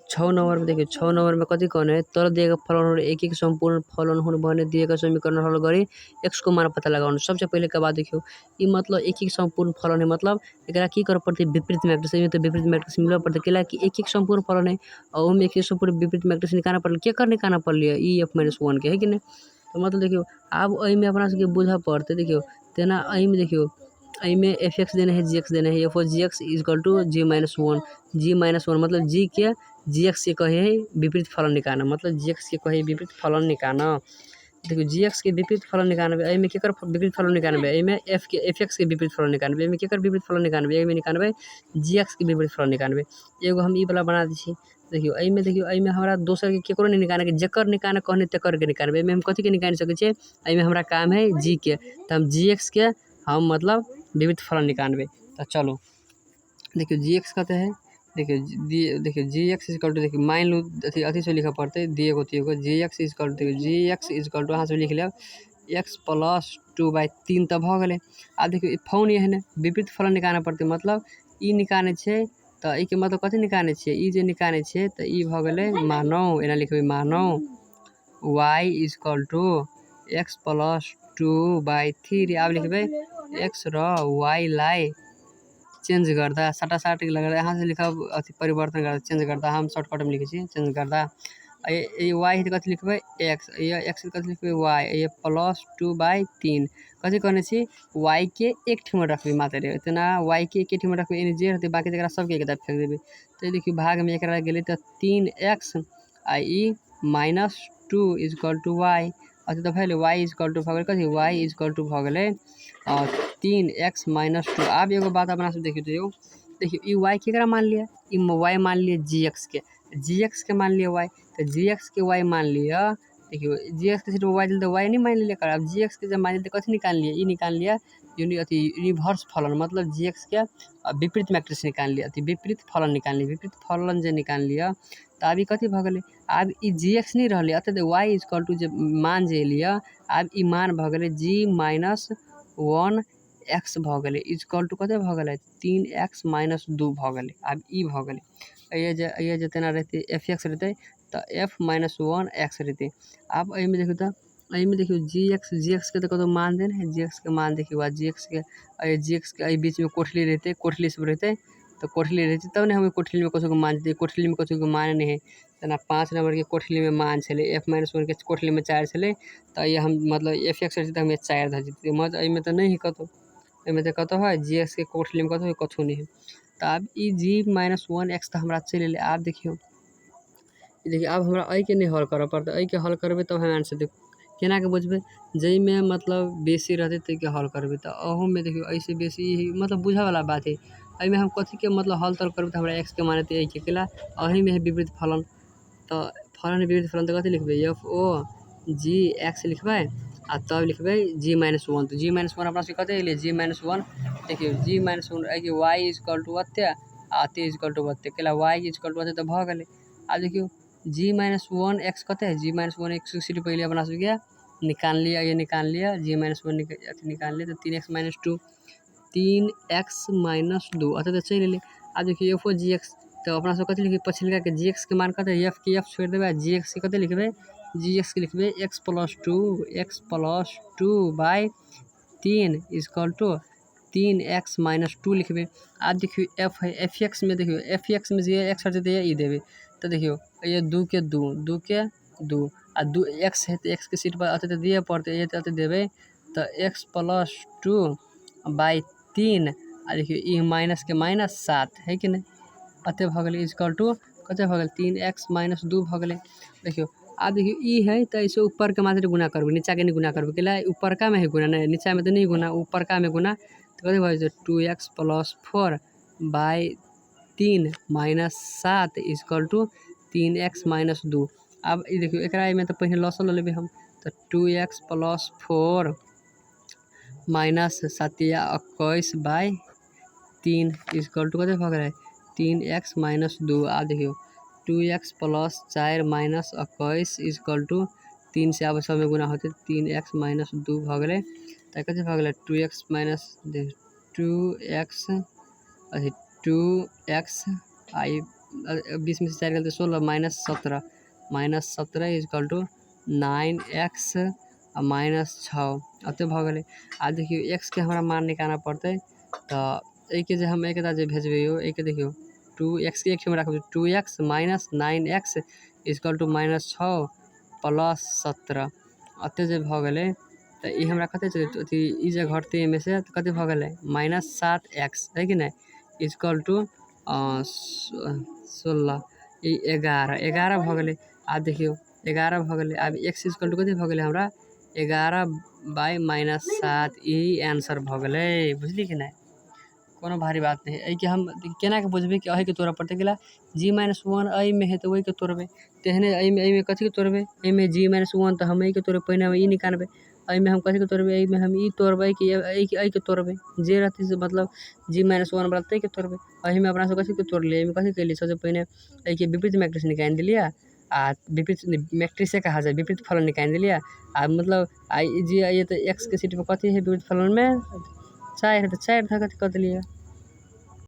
6 number में देखियो 6 number में कथी कहने है तर दिएका फलन एक एक संपूर्ण फलन हुन भने दिएका समीकरण हल गरी x को मान पता लगाउनु। सबसे पहिले के बात देखियो ई मतलब एक एक संपूर्ण फलन है मतलब एकरा की करे पड़ते विपरीत मैट्रिक्स में तो विपरीत मैट्रिक्स मिलबे पड़ते केला कि एक एक संपूर्ण फलन है और ओमे एक एक संपूर्ण विपरीत मैट्रिक्स निकालना पड़ल के कर निकालना पड़ल ई f-1 के है कि नहीं। तो मतलब देखियो अब एहि में अपना सबके बुझा पड़ते देखियो तेना एहि में देखियो एहि में f(x) देने है g(x) देने है f g(x) = g-1 g-1 मतलब g के gx के कहे है विपरीत फलन निकालना मतलब gx के कहे विपरीत फलन निकालना। देखियो gx के विपरीत फलन निकालबे एहि में केकर विपरीत फलन निकालबे एहि में fx के विपरीत फलन निकालबे एहि में केकर विपरीत फलन निकालबे एहि में निकालबे gx के विपरीत फलन निकालबे। एगो हम ई वाला बना दै छी देखियो एहि में हमरा दोसर के केकरो नहीं निकालना के जेकर निकालना कहने तेकर के निकालबे एहि में हम कथी के निकाल सके छिए एहि में हमरा काम है g के तो हम gx के हम मतलब विपरीत फलन निकालबे। तो चलो देखियो gx कहते हैं देखियो gx देखियो मान लो अथी से लिखा पड़ते दिए को gx यहाँ से लिख लिया x + 2/3 तो भ गेले। आ देखियो फौन ये है ना विपरीत फलन निकालना पड़ते मतलब ई निकालने छे तो ई के मतलब कथी निकालने छे ई जे निकालने छे तो ई भ गेले मानो एना लिखबे मानो y = x + 2/3 अब लिखबे x र y लाई चेंज करदा साटा लगा यहाँ से लिखा अथी परिवर्तन करदा चेंज करदा हम शॉर्टकट में लिखे छी चेंज करदा ये y है कथी लिखबे x ये x कथी लिखबे y ये +2/3 कथी कहने छी y के एक ठिमा रखबे मात्र रे इतना y के एक ठिमा रखबे इन जे रहते बाकी तकरा सब के एकदा फेंक देबे। तो देखियो भाग में एकरा गेले तो 3x आ ई -2 = y अथी तो भले y = भ गेले कथी y = भ गेले 3x - 2। अब एगो बात अपना सब देखियो ई y केकरा मान लिया ई y मान लिया gx के मान लिया y तो gx के y मान लिया देखियो gx के सिर्फ y दिल तो y नहीं मान लिया कर अब gx के जब मान लिया तो कथी निकाल लिया ई निकाल लिया अथी रिवर्स फलन मतलब gx के विपरीत मैट्रिक्स निकाल लिया अथी विपरीत फलन निकाल लिया विपरीत फलन जे निकाल लिया तो अभी कथी भ गेले अब ई gx नहीं रहले अतः y = जे मान जे लिया अब ई मान भ गेले g-1 x भ गेले = कते भ गेले 3x - 2 भ गेले। अब ई भ गेले ये जे तेना रहते fx रहते तो f-1 x रहते। अब एहि में देखियो तो एहि में देखियो gx के तो कतो मान देन है gx के मान देखियो gx के बीच में कोठली रहते कोठली सब रहते तो कोठली रहती तब ना हम कोठली में कसो को मान देते कोठली में कसो को मान नहीं है तना 5 नंबर के कोठली में मान छले f-1 के कोठली में 4 छले तो ये हम मतलब fx रहते हम 4 ध देते मत एहि में तो नहीं है कतो एहि में तो कतो है gx के कोठली में कतो नहीं है। तो अब ई g-1 x तो हमरा चले ले आप देखियो अब हमरा आई के नहीं हल करे पड़ते आई के हल करबे तब हम आंसर देख केना के बुझबे जई में मतलब बेसी रहते तई के हल करबे तो अहू में देखियो ऐसे बेसी मतलब बुझा वाला बात है आई में हम कथी के मतलब हल तर करबे तो हमरा x के माने आई के केला अही में है विपरीत फलन तो फलन विपरीत फलन तो कथी लिखबे f(o) g x लिखबे आ तब लिखबे g-1 तो g-1 अपना से कते ले g-1 देखियो g-1 आई के y = अते आ t = अते केला y = अते तो भ गेले। आ देखियो g-1 x कते है g-1 x से पहले अपना से गया निकाल लिया ये निकाल लिया g-1 निकाल लिया तो 3x - 2 3x - 2 अते तो चल ले। आ देखियो f gx तो अपना सब कते लिखे पछिलका के gx के मान कते f के f छोड़ देबे gx के कते लिखबे gx के लिखबे x + 2/3 = 3x - 2 लिखबे। अब देखियो f है fx में देखियो fx में जे x हटे दे ई देबे तो देखियो ये 2 के 2 आ 2 x है तो x के सीट पर अते तो दिए पड़ते ये तो देबे तो x + 2/3 आ देखियो ई माइनस के माइनस 7 है कि नहीं अते भ गेले = कते भ गेले 3x - 2 भ गेले। देखियो अब देखियो ई है तो इसे ऊपर के मात्रा गुना करबे नीचा के नहीं गुना करबे केला ऊपर का में है गुना नहीं नीचा में तो नहीं गुना ऊपर का में गुना तो कते भ जाए 2x + 4/3 - 7 = 3x - 2। अब ई देखियो एकरा में तो पहले लसल लेबे हम तो 2x + 4 - 7 या 21/3 = कते भ गेले 3x - 2। आ देखियो 2x + 4 - 21 = 3 से अब सब में गुना होते 3x - 2 भ गेले तो कते भ गेले 2x अथी 2x आई 20 में से 4 गलते 16 -17 इक्वल टू 9x -6 अते भ गेलै। आ देखियो x के हमरा मान निकालना पड़तै तो एके जे हम एक जे भेजबै यो एके देखियो 2x के एक में रखबै 2x - 9x इक्वल टू -6 + 17 अते जे भ गेलै तो ई हमरा कते अथी ई जे घटतै एमे से तो कते भ गेलै -7x है कि नहीं इक्वल टू 16 ई 11 भ गेलै। आ देखियो 11 भ गेलै। अब x इक्वल टू कते भ गेलै हमरा 11/-7 ई आंसर भ गेलै बुझली कि नहीं कोनो भारी बात नहीं है। के हम केना के बुझबै कि अही के तोड़े पड़तै गेला g-1 अई में है तो वही के तोड़बै तेहने अई में कथी के तोड़बै अई में g-1 तो हम अई के तोड़बै पहिने हम ई निकालबै अई में हम कथी के तोड़बै अई में हम ई तोड़बै कि अई के तोड़बै जे रहतै से मतलब g-1 वाला तै के तोड़बै अही में अपना सब कथी के तोड़लिए अई में कथी कैलिए सबसे पहिने अई के विपरीत मैट्रिक्स निकाल देलिए आ विपरीत मैट्रिक्स से कहा जाए विपरीत फलन निकाल देलिए आ मतलब आई जी ये तो x के सीट में कथी है विपरीत फलन में 4 है तो 4 धऽ के कर देलिए।